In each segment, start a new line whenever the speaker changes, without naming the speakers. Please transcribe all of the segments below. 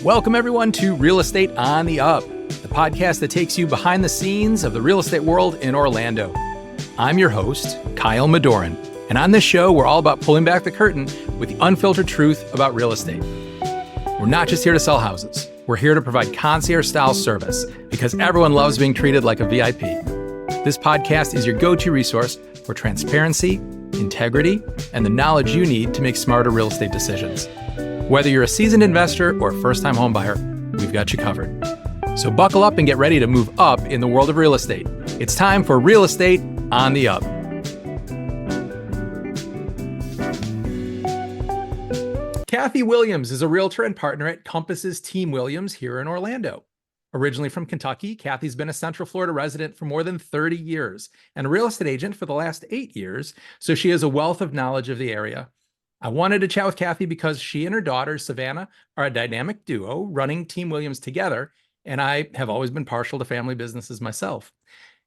Welcome, everyone, to Real Estate on the Up, the podcast that takes you behind the scenes of the real estate world in Orlando. I'm your host, Kyle Madoran, and on this show, we're all about pulling back the curtain with the unfiltered truth about real estate. We're not just here to sell houses. We're here to provide concierge-style service because everyone loves being treated like a VIP. This podcast is your go-to resource for transparency, integrity, and the knowledge you need to make smarter real estate decisions. Whether you're a seasoned investor or a first-time homebuyer, we've got you covered. So buckle up and get ready to move up in the world of real estate. It's time for Real Estate on the Up. Kathy Williams is a realtor and partner at Compass's Team Williams here in Orlando. Originally from Kentucky, Kathy's been a Central Florida resident for more than 30 years and a real estate agent for the last 8 years, so she has a wealth of knowledge of the area. I wanted to chat with Kathy because she and her daughter, Savannah, are a dynamic duo running Team Williams together, and I have always been partial to family businesses myself.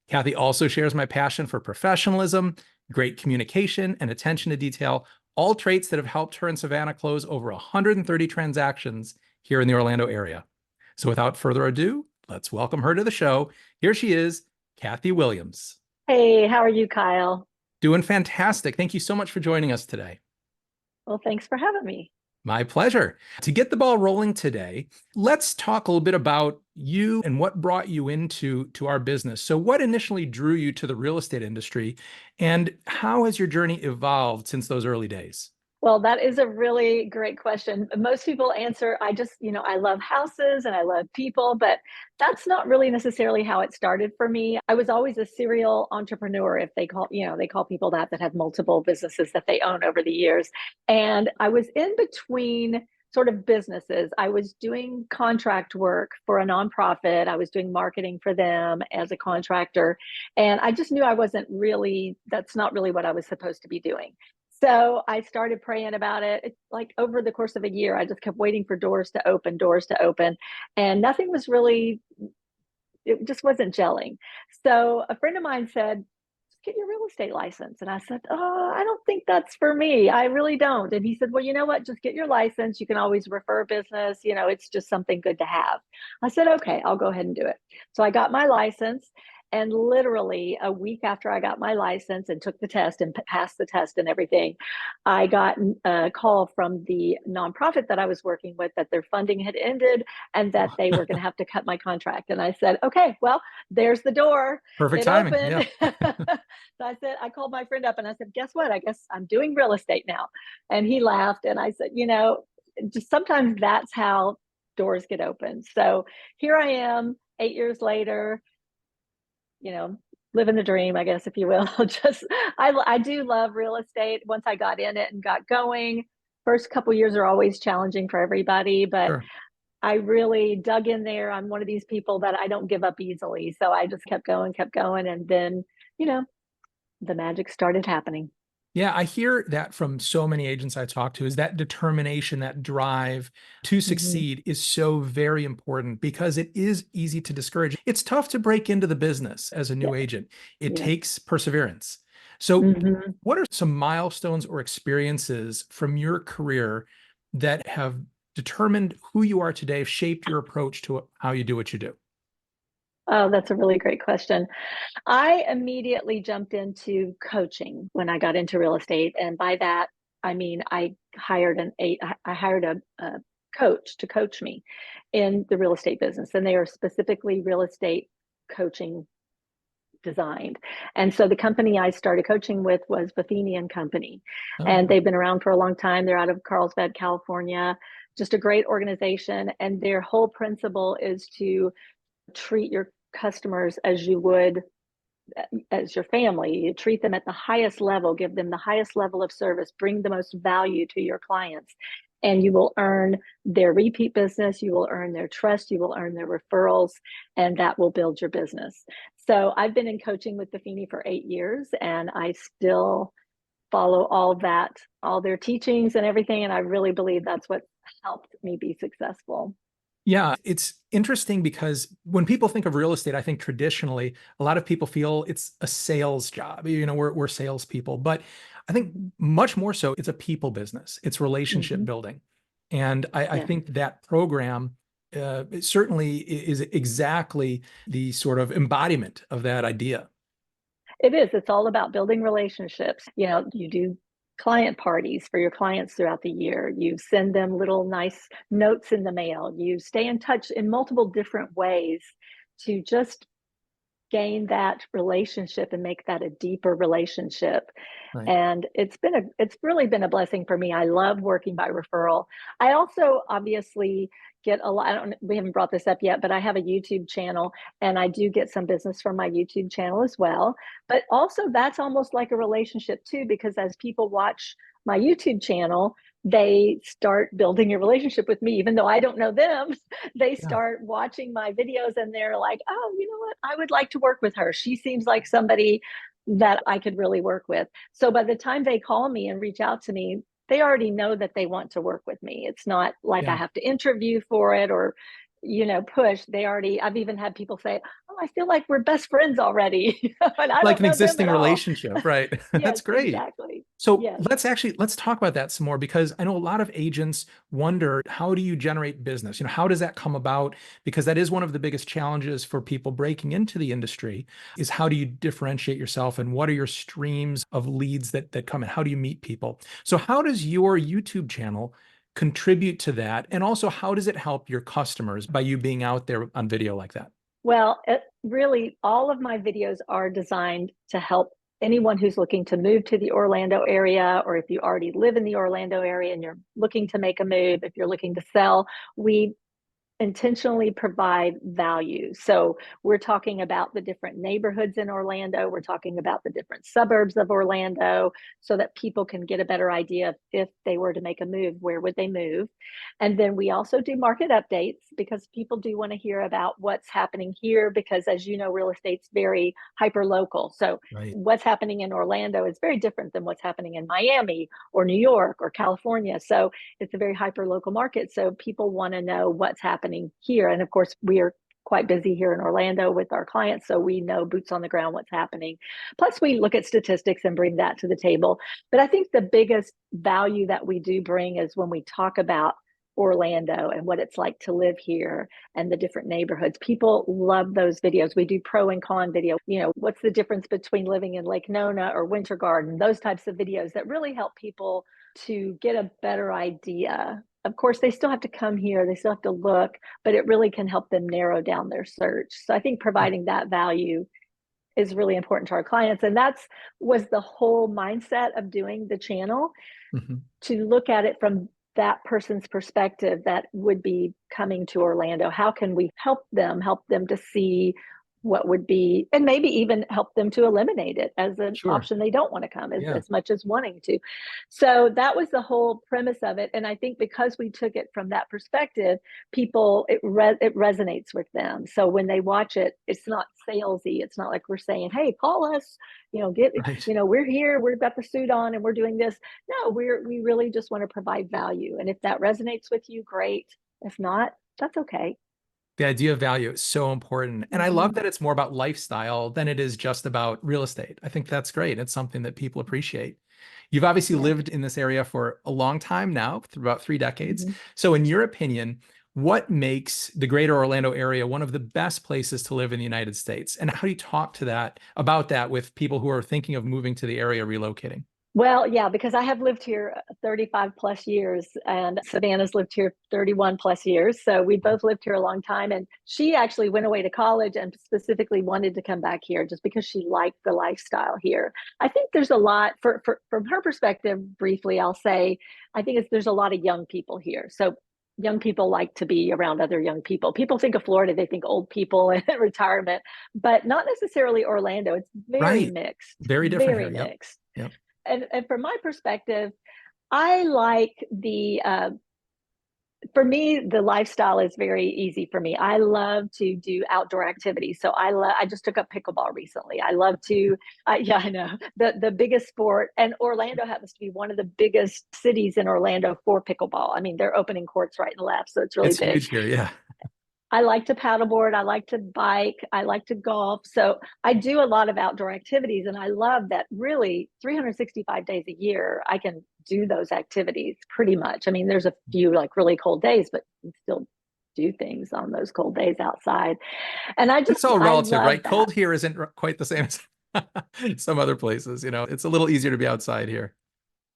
Kathy also shares my passion for professionalism, great communication, and attention to detail, all traits that have helped her and Savannah close over 130 transactions here in the Orlando area. So without further ado, let's welcome her to the show. Here she is, Kathy Williams.
Hey, how are you, Kyle?
Doing fantastic. Thank you so much for joining us today.
Well, thanks for having me.
My pleasure. To get the ball rolling today, let's talk a little bit about you and what brought you into our business. So what initially drew you to the real estate industry, and how has your journey evolved since those early days?
Well, that is a really great question. Most people answer, I love houses and I love people, but that's not really necessarily how it started for me. I was always a serial entrepreneur, if they call people that have multiple businesses that they own over the years. And I was in between sort of businesses. I was doing contract work for a nonprofit. I was doing marketing for them as a contractor. And I just knew that's not really what I was supposed to be doing. So I started praying about it. It's like over the course of a year, I just kept waiting for doors to open, and nothing was it just wasn't gelling. So a friend of mine said, get your real estate license. And I said, oh, I don't think that's for me. I really don't. And he said, well, you know what? Just get your license. You can always refer business. It's just something good to have. I said, okay, I'll go ahead and do it. So I got my license. And literally a week after I got my license and took the test and passed the test and everything, I got a call from the nonprofit that I was working with that their funding had ended and that they were going to have to cut my contract. And I said, okay, well, there's the door.
Perfect timing.
Yeah.
So
I called my friend up and I said, guess what? I guess I'm doing real estate now. And he laughed. And I said, just sometimes that's how doors get opened. So here I am 8 years later, living the dream, I guess, if you will. I do love real estate. Once I got in it and got going, first couple years are always challenging for everybody, but sure. I really dug in there. I'm one of these people that I don't give up easily. So I just kept going. And then, the magic started happening.
Yeah, I hear that from so many agents I talk to, is that determination, that drive to succeed is so very important because it is easy to discourage. It's tough to break into the business as a new agent. It takes perseverance. So what are some milestones or experiences from your career that have determined who you are today, shaped your approach to how you do what you do?
Oh, that's a really great question. I immediately jumped into coaching when I got into real estate. And by that, I mean, I hired a coach to coach me in the real estate business. And they are specifically real estate coaching designed. And so the company I started coaching with was Buffini and Company. Oh. And they've been around for a long time. They're out of Carlsbad, California, just a great organization. And their whole principle is to treat your customers as you would as your family. You treat them at the highest level, give them the highest level of service, bring the most value to your clients, and you will earn their repeat business, you will earn their trust, you will earn their referrals, and that will build your business. So I've been in coaching with Buffini for 8 years, and I still follow all their teachings and everything, and I really believe that's what helped me be successful.
Yeah, it's interesting because when people think of real estate, I think traditionally a lot of people feel it's a sales job. We're salespeople, but I think much more so it's a people business. It's relationship building. And I
Yeah.
think that program it certainly is exactly the sort of embodiment of that idea.
It is. It's all about building relationships. You do client parties for your clients throughout the year. You send them little nice notes in the mail. You stay in touch in multiple different ways to just gain that relationship and make that a deeper relationship.
Right.
And it's really been a blessing for me. I love working by referral. I also obviously get a lot. We haven't brought this up yet, but I have a YouTube channel, and I do get some business from my YouTube channel as well. But also, that's almost like a relationship too, because as people watch my YouTube channel, they start building a relationship with me, even though I don't know them. They
Yeah.
start watching my videos and they're like, oh, you know what? I would like to work with her. She seems like somebody that I could really work with. So by the time they call me and reach out to me, they already know that they want to work with me. It's not like I
Yeah.
have to interview for it or, push. I've even had people say, oh, I feel like we're best friends already. And I
Like
don't
an
know them at
existing
all.
relationship, right? That's
Yes,
great.
exactly.
So
Yes.
let's talk about that some more, because I know a lot of agents wonder, how do you generate business? How does that come about? Because that is one of the biggest challenges for people breaking into the industry, is how do you differentiate yourself and what are your streams of leads that come in? How do you meet people? So how does your YouTube channel contribute to that? And also, how does it help your customers by you being out there on video like that?
Well, really, all of my videos are designed to help anyone who's looking to move to the Orlando area, or if you already live in the Orlando area and you're looking to make a move, if you're looking to sell. We intentionally provide value. So we're talking about the different neighborhoods in Orlando. We're talking about the different suburbs of Orlando so that people can get a better idea of, if they were to make a move, where would they move? And then we also do market updates, because people do want to hear about what's happening here, because as you know, real estate's very hyper local. So
Right.
what's happening in Orlando is very different than what's happening in Miami or New York or California. So it's a very hyper local market. So people want to know what's happening here. And of course, we are quite busy here in Orlando with our clients. So we know boots on the ground what's happening. Plus, we look at statistics and bring that to the table. But I think the biggest value that we do bring is when we talk about Orlando and what it's like to live here and the different neighborhoods. People love those videos. We do pro and con video. What's the difference between living in Lake Nona or Winter Garden? Those types of videos that really help people to get a better idea. Of course, they still have to come here, they still have to look, but it really can help them narrow down their search. So I think providing that value is really important to our clients. And that's was the whole mindset of doing the channel,
Mhm.
to look at it from that person's perspective that would be coming to Orlando. How can we help them to see what would be, and maybe even help them to eliminate it as an
Sure.
option they don't want to come,
Yeah.
as much as wanting to. So that was the whole premise of it. And I think because we took it from that perspective, it resonates with them. So when they watch it, it's not salesy. It's not like we're saying, hey, call us,
Right.
we're here, we've got the suit on and we're doing this. No, we really just want to provide value. And if that resonates with you, great. If not, that's okay.
The idea of value is so important. And I love
Mhm.
that it's more about lifestyle than it is just about real estate. I think that's great. It's something that people appreciate. You've obviously
Yes.
lived in this area for a long time now, for about 3 decades.
Mhm.
So, in your opinion, what makes the greater Orlando area one of the best places to live in the United States? And how do you talk to that about that with people who are thinking of moving to the area, relocating?
Well, yeah, because I have lived here 35 plus years, and Savannah's lived here 31 plus years. So we both lived here a long time. And she actually went away to college and specifically wanted to come back here just because she liked the lifestyle here. I think there's a lot from her perspective, briefly, I'll say, I think there's a lot of young people here. So young people like to be around other young people. People think of Florida, they think old people and retirement, but not necessarily Orlando. It's very
Right.
mixed,
Very different
very
here. Yep.
mixed.
Yep.
And from my perspective, I like for me, the lifestyle is very easy for me. I love to do outdoor activities. So I just took up pickleball recently. I love to, yeah, I know the biggest sport, and Orlando happens to be one of the biggest cities in Orlando for pickleball. I mean, they're opening courts right and left. So it's really
It's
big.
huge here. Yeah.
I like to paddleboard. I like to bike. I like to golf. So I do a lot of outdoor activities. And I love that really 365 days a year, I can do those activities pretty much. I mean, there's a few like really cold days, but you still do things on those cold days outside. And
It's all
I
relative,
love
right?
that.
Cold here isn't quite the same as some other places. It's a little easier to be outside here.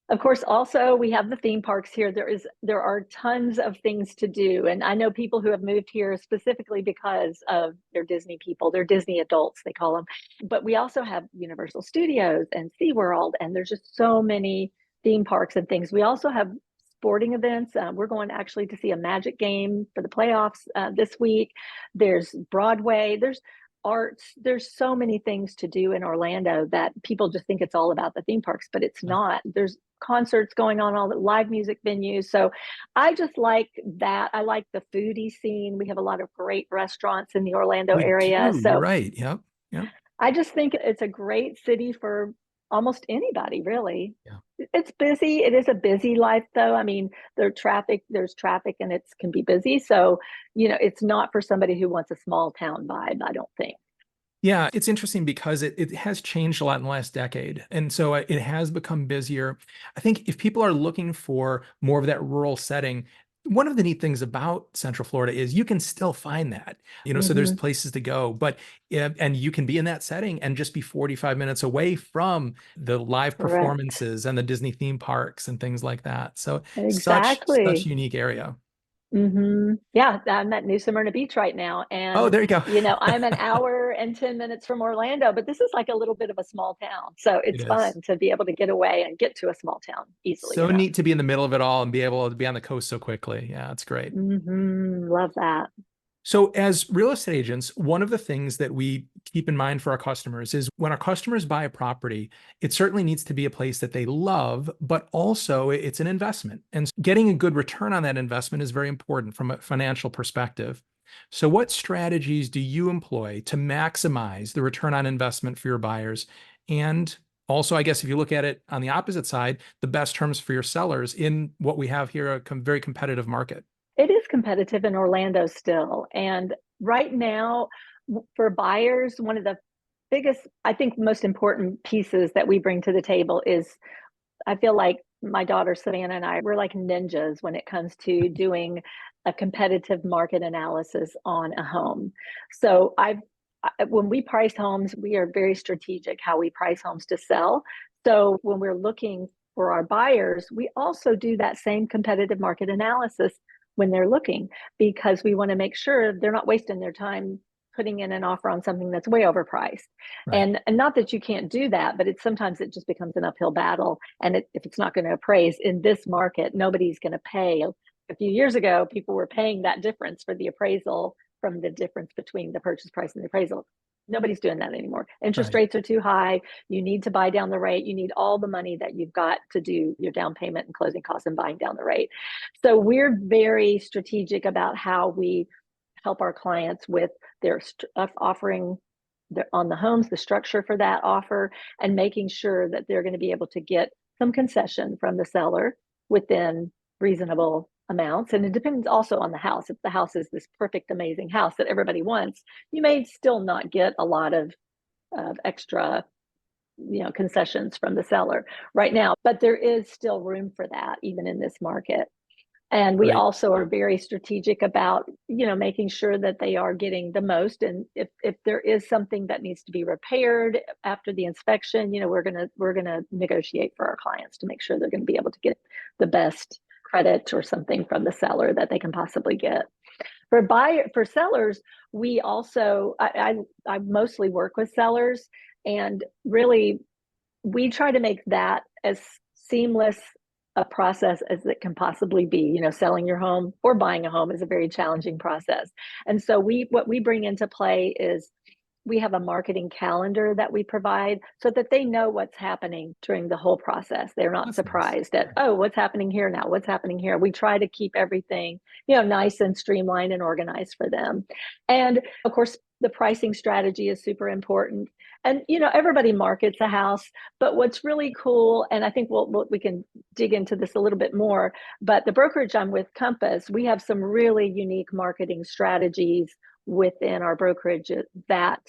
Of course, also we have the theme parks here. There are tons of things to do. And I know people who have moved here specifically because of their Disney people, they're Disney adults, they call them. But we also have Universal Studios and SeaWorld, and there's just so many theme parks and things. We also have sporting events. We're going actually to see a Magic game for the playoffs this week. There's Broadway. There's arts. There's so many things to do in Orlando that people just think it's all about the theme parks, but it's not. There's concerts going on, all the live music venues. So I just like that. I like the foodie scene. We have a lot of great restaurants in the Orlando
We
area.
do. You're
So
right. Yep. Yep.
I just think it's a great city for almost anybody, really.
Yeah.
It's busy. It is a busy life, though. I mean, there's traffic and it can be busy. So, it's not for somebody who wants a small town vibe, I don't think.
Yeah, it's interesting because it has changed a lot in the last decade. And so it has become busier. I think if people are looking for more of that rural setting, one of the neat things about Central Florida is you can still find that, so there's
Hmm.
places to go, but, and you can be in that setting and just be 45 minutes away from the live
Correct.
performances and the Disney theme parks and things like that. So such
Exactly.
unique area.
Yeah, I'm at New Smyrna Beach right now,
Oh,
and
there you go.
I'm an hour and 10 minutes from Orlando, but this is like a little bit of a small town. So
It
it's
is.
fun to be able to get away and get to a small town easily.
So neat to be in the middle of it all and be able to be on the coast so quickly. Yeah, it's great.
Love that.
So, as real estate agents, one of the things that we keep in mind for our customers is when our customers buy a property, it certainly needs to be a place that they love, but also it's an investment. And getting a good return on that investment is very important from a financial perspective. So, what strategies do you employ to maximize the return on investment for your buyers? And also, I guess if you look at it on the opposite side, the best terms for your sellers in what we have here, a very competitive market.
It is competitive in Orlando still. And right now, for buyers, one of the biggest, I think, most important pieces that we bring to the table is I feel like my daughter Savannah and I, we're like ninjas when it comes to doing a competitive market analysis on a home. So when we price homes, we are very strategic how we price homes to sell. So when we're looking for our buyers, we also do that same competitive market analysis when they're looking, because we want to make sure they're not wasting their time putting in an offer on something that's way overpriced.
Right.
And not that you can't do that, but sometimes it just becomes an uphill battle. And if it's not going to appraise in this market, nobody's going to pay. A few years ago, people were paying that difference for the appraisal from the difference between the purchase price and the appraisal. Nobody's doing that anymore. Interest
Right.
rates are too high. You need to buy down the rate. You need all the money that you've got to do your down payment and closing costs and buying down the rate. So we're very strategic about how we help our clients with their offering on the homes, the structure for that offer, and making sure that they're going to be able to get some concession from the seller within reasonable amounts. And it depends also on the house. If the house is this perfect, amazing house that everybody wants, you may still not get a lot of extra concessions from the seller right now, but there is still room for that even in this market. And we
Right.
also are very strategic about making sure that they are getting the most. And if there is something that needs to be repaired after the inspection, we're gonna negotiate for our clients to make sure they're going to be able to get the best credit or something from the seller that they can possibly get. For sellers, we also I mostly work with sellers, and really we try to make that as seamless a process as it can possibly be. Selling your home or buying a home is a very challenging process. And so what we bring into play is we have a marketing calendar that we provide so that they know what's happening during the whole process. They're not
That's nice.
surprised at, oh, what's happening here now? What's happening here? We try to keep everything, nice and streamlined and organized for them. And of course, the pricing strategy is super important. And everybody markets a house, but what's really cool, and I think we can dig into this a little bit more, but the brokerage I'm with, Compass, we have some really unique marketing strategies within our brokerage that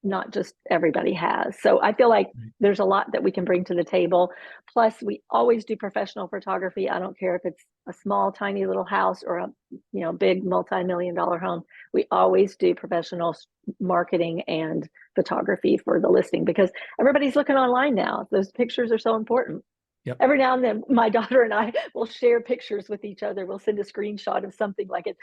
not just everybody has. So I feel like
Right.
there's a lot that we can bring to the table. Plus, we always do professional photography. I don't care if it's a small, tiny little house or a big multi-million-dollar home. We always do professional marketing and photography for the listing because everybody's looking online now. Those pictures are so important.
Yep.
Every now and then, my daughter and I will share pictures with each other. We'll send a screenshot of something like it,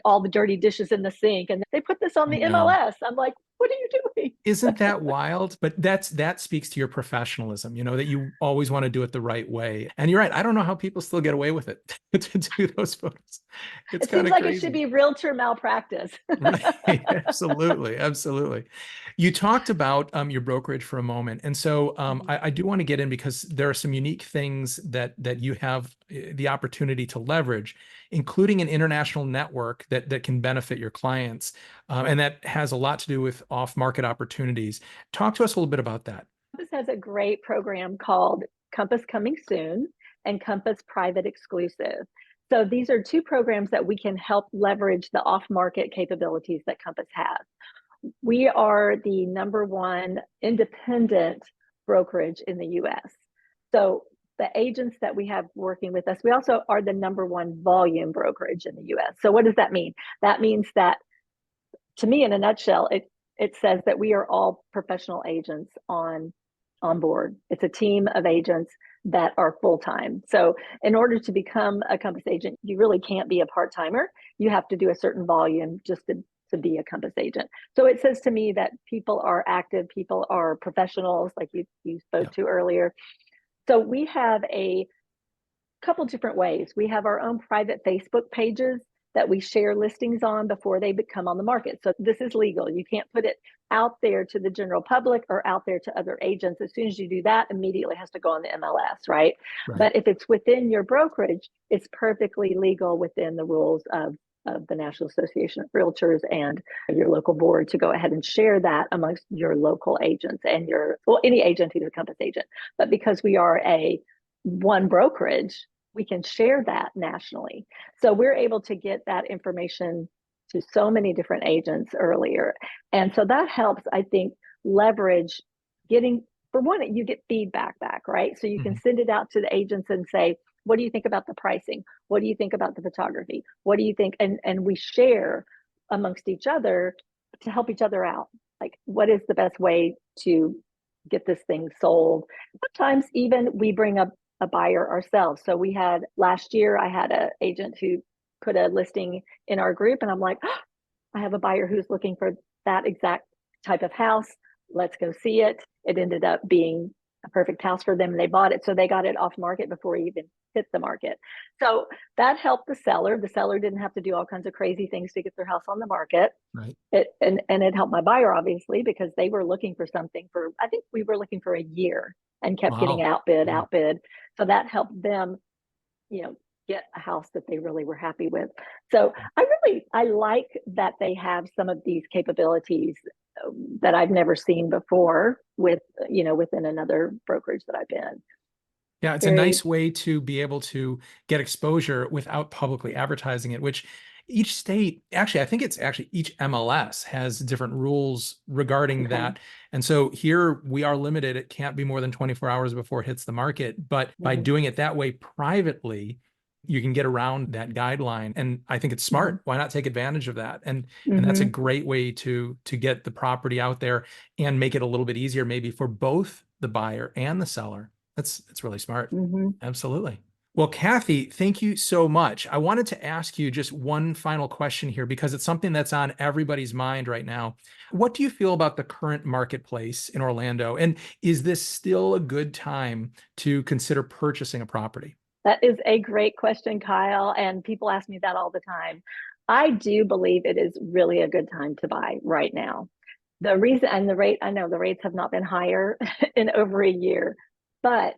all the dirty dishes in the sink, and they put this on
I
the
know.
MLS. I'm like, what are you doing?
Isn't that wild? But that speaks to your professionalism, that you always want to do it the right way. And you're right. I don't know how people still get away with it to do those photos. It's
It
kind
seems
of
like it should
crazy.
be realtor malpractice.
Right. Absolutely. Absolutely. You talked about your brokerage for a moment. And so I do want to get in because there are some unique things that you have the opportunity to leverage, including an international network that can benefit your clients. And that has a lot to do with off-market opportunities. Talk to us a little bit about that.
Compass has a great program called Compass Coming Soon and Compass Private Exclusive. So these are two programs that we can help leverage the off-market capabilities that Compass has. We are the number one independent brokerage in the US. So the agents that we have working with us, we also are the number one volume brokerage in the US. So what does that mean? That means that, to me, in a nutshell, it says that we are all professional agents on board. It's a team of agents that are full-time. So in order to become a Compass agent, you really can't be a part-timer. You have to do a certain volume just to be a Compass agent. So it says to me that people are active, people are professionals, like you spoke
Yeah.
to earlier. So we have a couple different ways. We have our own private Facebook pages that we share listings on before they become on the market. So this is legal. You can't put it out there to the general public or out there to other agents. As soon as you do that, immediately has to go on the MLS, right?
Right.
But if it's within your brokerage, it's perfectly legal within the rules of the National Association of Realtors and your local board to go ahead and share that amongst your local agents and any agent who's a Compass agent. But because we are a one brokerage, we can share that nationally. So we're able to get that information to so many different agents earlier. And so that helps, I think, leverage getting, for one, you get feedback back, right? So you can send it out to the agents and say, what do you think about the pricing? What do you think about the photography? What do you think? And we share amongst each other to help each other out. Like, what is the best way to get this thing sold? Sometimes even we bring up a buyer ourselves. So last year, I had an agent who put a listing in our group, and I'm like, oh, I have a buyer who's looking for that exact type of house. Let's go see it. It ended up being a perfect house for them. And they bought it. So they got it off market before it even hit the market. So that helped the seller. The seller didn't have to do all kinds of crazy things to get their house on the market.
Right.
And it helped my buyer, obviously, because they were looking for something I think we were looking for a year and kept getting
Wow.
outbid.
Yeah.
So that helped them, get a house that they really were happy with. So I like that they have some of these capabilities that I've never seen before within another brokerage that I've been.
Yeah, it's a
Very.
nice way to be able to get exposure without publicly advertising it, which each state, actually, I think it's actually each MLS has different rules regarding
Okay.
that. And so here we are limited. It can't be more than 24 hours before it hits the market. But by
Mhm.
doing it that way privately, you can get around that guideline. And I think it's
Mhm.
smart. Why not take advantage of that? And that's a
Mhm.
great way to get the property out there and make it a little bit easier, maybe for both the buyer and the seller. That's really smart.
Mhm.
Absolutely. Well, Kathy, thank you so much. I wanted to ask you just one final question here because it's something that's on everybody's mind right now. What do you feel about the current marketplace in Orlando? And is this still a good time to consider purchasing a property?
That is a great question, Kyle. And people ask me that all the time. I do believe it is really a good time to buy right now. The reason and the rate, I know the rates have not been higher in over a year, but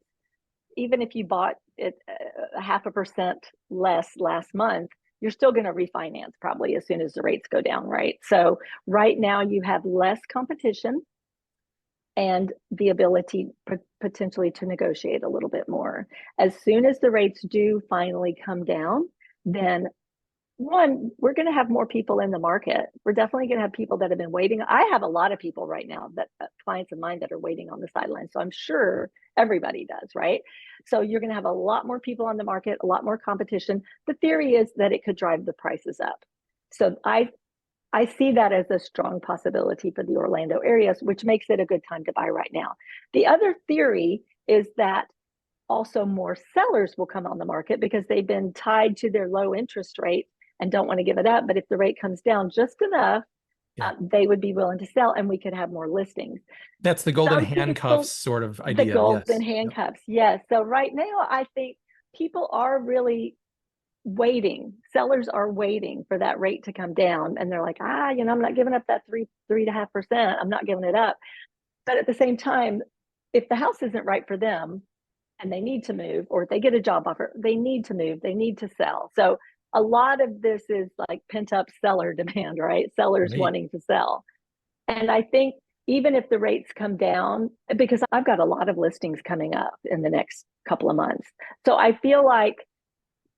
even if you bought it a 0.5% less last month, you're still going to refinance probably as soon as the rates go down, right? So right now you have less competition and the ability potentially to negotiate a little bit more. As soon as the rates do finally come down, then one, we're going to have more people in the market. We're definitely going to have people that have been waiting. I have a lot of people right now that clients of mine that are waiting on the sidelines. So I'm sure everybody does, right? So you're going to have a lot more people on the market, a lot more competition. The theory is that it could drive the prices up. So I see that as a strong possibility for the Orlando areas, which makes it a good time to buy right now. The other theory is that also more sellers will come on the market because they've been tied to their low interest rate and don't want to give it up. But if the rate comes down just enough, they would be willing to sell and we could have more listings.
That's the golden handcuffs sort of idea.
The golden handcuffs, yes. So right now, I think people are really waiting. Sellers are waiting for that rate to come down. And they're like, I'm not giving up that 3.5%. I'm not giving it up. But at the same time, if the house isn't right for them and they need to move, or if they get a job offer, they need to move, they need to sell. So a lot of this is like pent up seller demand, right? Sellers wanting to sell. And I think even if the rates come down, because I've got a lot of listings coming up in the next couple of months. So I feel like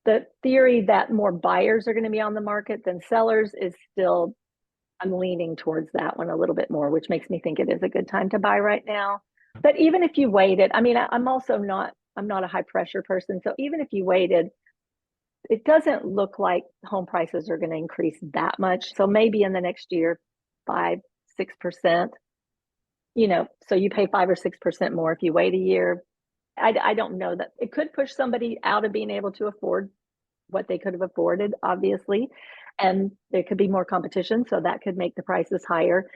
the theory that more buyers are going to be on the market than sellers is still, I'm leaning towards that one a little bit more, which makes me think it is a good time to buy right now. But even if you waited, I'm not a high pressure person. So even if you waited, it doesn't look like home prices are going to increase that much. So maybe in the next year, 5-6%, so you pay 5 or 6% more if you wait a year. I don't know that it could push somebody out of being able to afford what they could have afforded, obviously. And there could be more competition. So that could make the prices higher.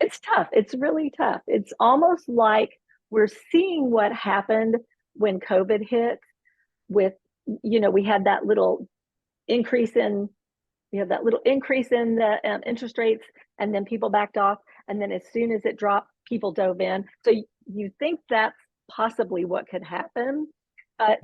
It's tough. It's really tough. It's almost like we're seeing what happened when COVID hit with, we had that little increase in the interest rates, and then people backed off. And then as soon as it dropped, people dove in. So you think that's possibly what could happen, but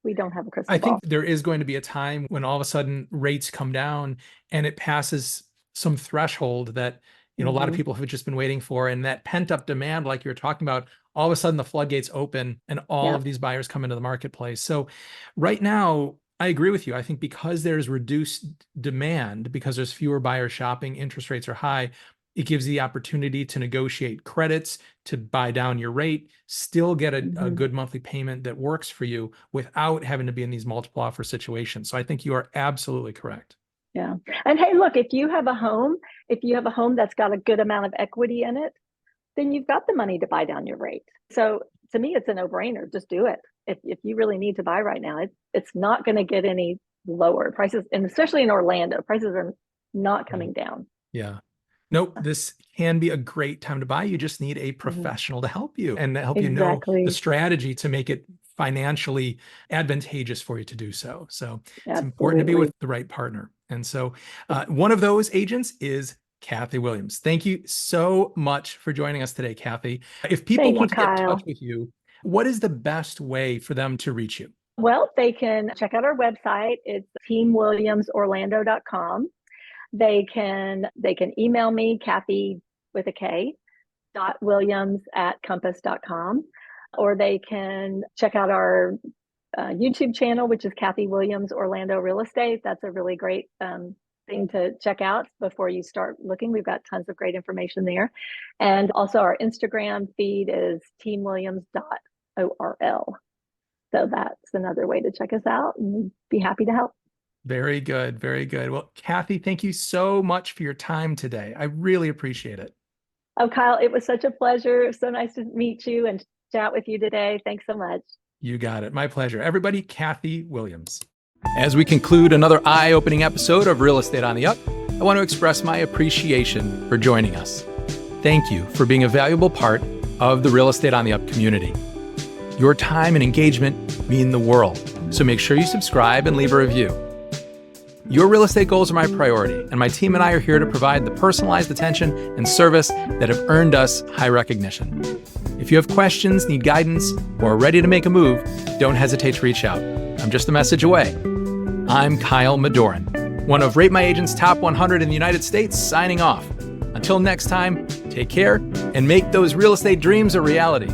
we don't have a crystal ball.
I think there is going to be a time when all of a sudden rates come down and it passes some threshold that, a lot of people have just been waiting for, and that pent up demand, like you're talking about, all of a sudden the floodgates open and all of these buyers come into the marketplace. So right now, I agree with you. I think because there's reduced demand, because there's fewer buyers shopping, interest rates are high, it gives the opportunity to negotiate credits, to buy down your rate, still get a good monthly payment that works for you without having to be in these multiple offer situations. So I think you are absolutely correct.
Yeah. And hey, look, if you have a home that's got a good amount of equity in it, then you've got the money to buy down your rate. So to me, it's a no-brainer. Just do it. If you really need to buy right now, it's not going to get any lower. Prices, and especially in Orlando, prices are not coming down.
Yeah. Nope, this can be a great time to buy. You just need a professional to help you and help you know the strategy to make it financially advantageous for you to do so. So it's important to be with the right partner. And so one of those agents is Kathy Williams. Thank you so much for joining us today, Kathy. If people want to get in touch with you, what is the best way for them to reach you?
Well, they can check out our website. It's teamwilliamsorlando.com. They can email me, Kathy with a K, .williams@compass.com, or they can check out our YouTube channel, which is Kathy Williams Orlando Real Estate. That's a really great thing to check out before you start looking. We've got tons of great information there. And also our Instagram feed is teamwilliams.orl. So that's another way to check us out, and we'd be happy to help.
Very good. Very good. Well, Kathy, thank you so much for your time today. I really appreciate it.
Oh, Kyle, it was such a pleasure. So nice to meet you and chat with you today. Thanks so much.
You got it. My pleasure. Everybody, Kathy Williams. As we conclude another eye-opening episode of Real Estate on the Up, I want to express my appreciation for joining us. Thank you for being a valuable part of the Real Estate on the Up community. Your time and engagement mean the world, so make sure you subscribe and leave a review. Your real estate goals are my priority, and my team and I are here to provide the personalized attention and service that have earned us high recognition. If you have questions, need guidance, or are ready to make a move, don't hesitate to reach out. I'm just a message away. I'm Kyle Madoran, one of Rate My Agent's top 100 in the United States, signing off. Until next time, take care and make those real estate dreams a reality.